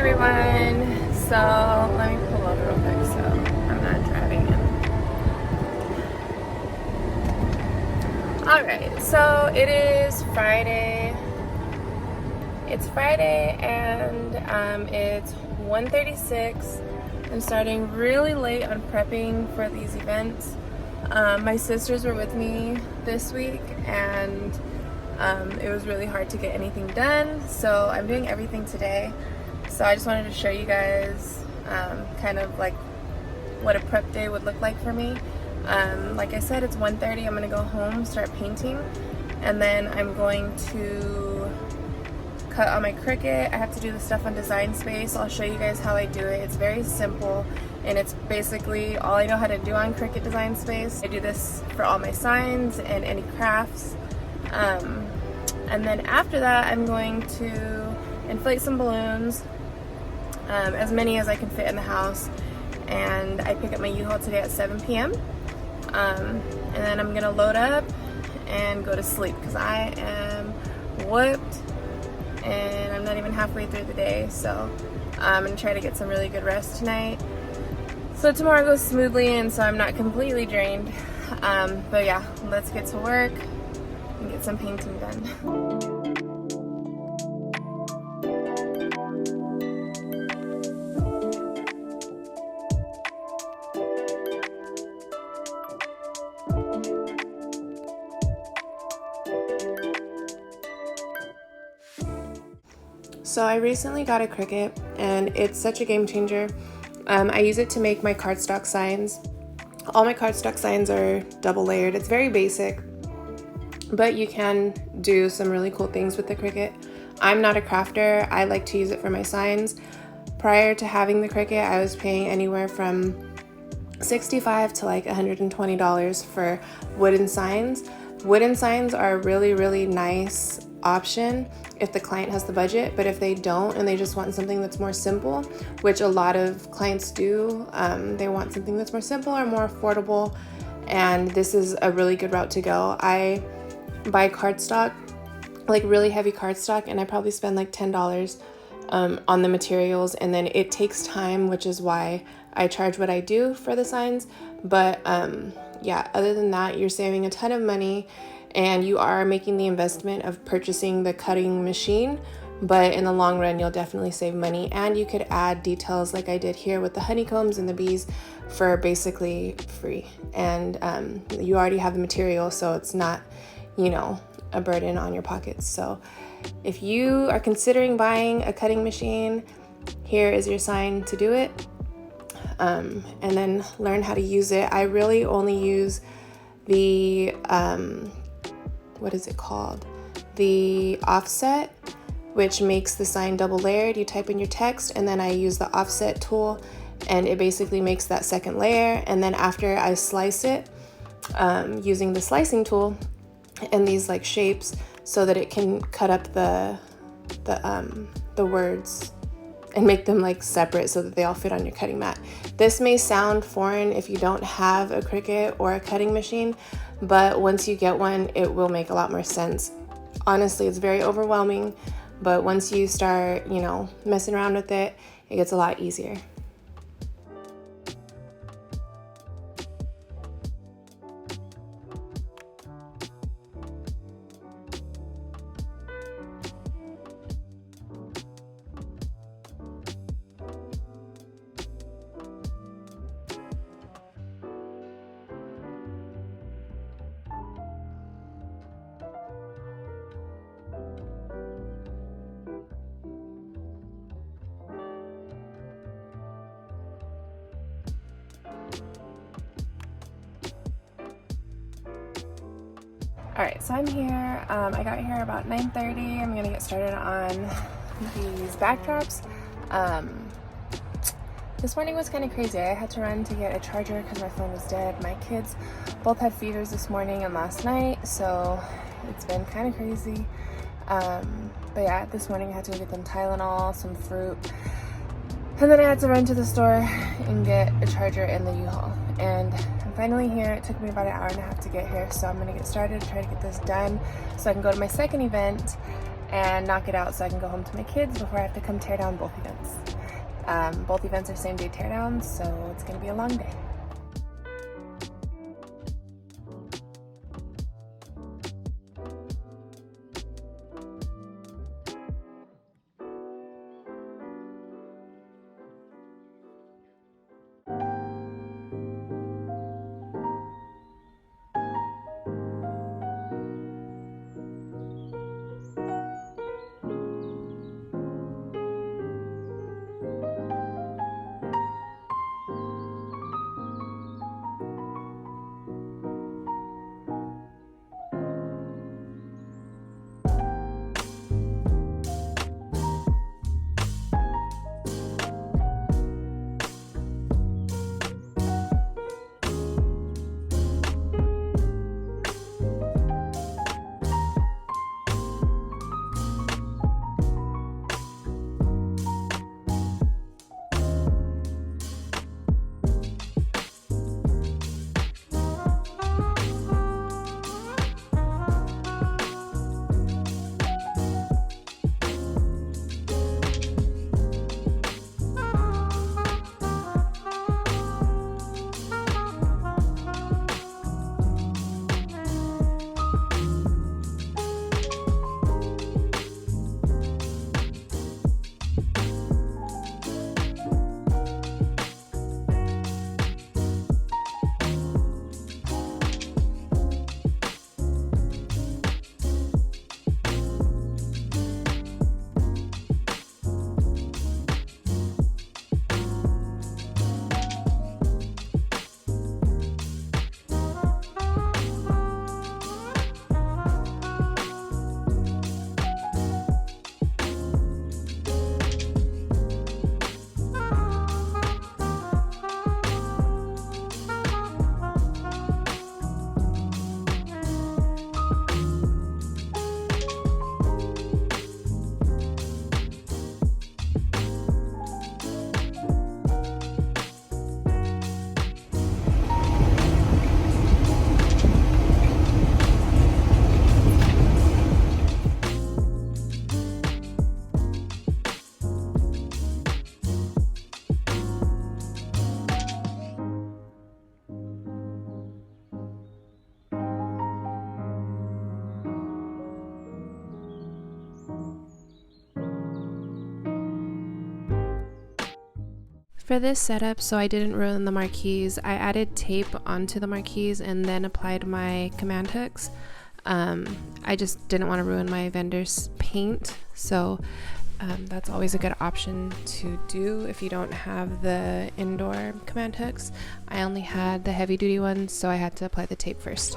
everyone. So let me pull over real quick so I'm not driving in. Alright, so it is Friday. It's Friday and it's 1:36. I'm starting really late on prepping for these events. My sisters were with me this week and it was really hard to get anything done, so I'm doing everything today. So I just wanted to show you guys kind of like what a prep day would look like for me. Like I said, it's 1:30. I'm gonna go home, start painting, and then I'm going to cut on my Cricut. I have to do the stuff on Design Space. I'll show you guys how I do it. It's very simple and it's basically all I know how to do on Cricut Design Space. I do this for all my signs and any crafts. And then after that, I'm going to inflate some balloons, as many as I can fit in the house. And I pick up my U-Haul today at 7 p.m. And then I'm gonna load up and go to sleep because I am whooped and I'm not even halfway through the day. So I'm gonna try to get some really good rest tonight, so tomorrow goes smoothly and so I'm not completely drained. But yeah, let's get to work and get some painting done. So I recently got a Cricut and it's such a game changer. I use it to make my cardstock signs. All my cardstock signs are double layered. It's very basic, but you can do some really cool things with the Cricut. I'm not a crafter. I like to use it for my signs. Prior to having the Cricut, I was paying anywhere from $65 to like $120 for wooden signs. Wooden signs are a really, really nice option if the client has the budget, but if they don't and they just want something that's more simple, which a lot of clients do, they want something that's more simple or more affordable, and this is a really good route to go. I buy cardstock, like really heavy cardstock, and I probably spend like $10 on the materials, and then it takes time, which is why I charge what I do for the signs. But yeah, other than that, you're saving a ton of money and you are making the investment of purchasing the cutting machine, but in the long run you'll definitely save money, and you could add details like I did here with the honeycombs and the bees for basically free. And you already have the material, so it's not, you know, a burden on your pockets. So if you are considering buying a cutting machine, here is your sign to do it, and then learn how to use it. I really only use the what is it called? The offset, which makes the sign double layered. You type in your text and then I use the offset tool and it basically makes that second layer. And then after I slice it using the slicing tool and these like shapes so that it can cut up the words and make them like separate so that they all fit on your cutting mat. This may sound foreign if you don't have a Cricut or a cutting machine, but once you get one, it will make a lot more sense. Honestly, it's very overwhelming, but once you start, you know, messing around with it, it gets a lot easier. Alright, so I'm here. I got here about 9:30. I'm gonna get started on these backdrops. This morning was kind of crazy. I had to run to get a charger because my phone was dead. My kids both had fevers this morning and last night, so it's been kind of crazy. But yeah, this morning I had to go get them Tylenol, some fruit, and then I had to run to the store and get a charger in the U-Haul. And I'm finally here. It took me about an hour and a half to get here, so I'm gonna get started, try to get this done so I can go to my second event and knock it out so I can go home to my kids before I have to come tear down both events. Both events are same day teardowns, so it's going to be a long day. For this setup, so I didn't ruin the marquees, I added tape onto the marquees and then applied my command hooks. I just didn't want to ruin my vendor's paint, so that's always a good option to do if you don't have the indoor command hooks. I only had the heavy duty ones, so I had to apply the tape first.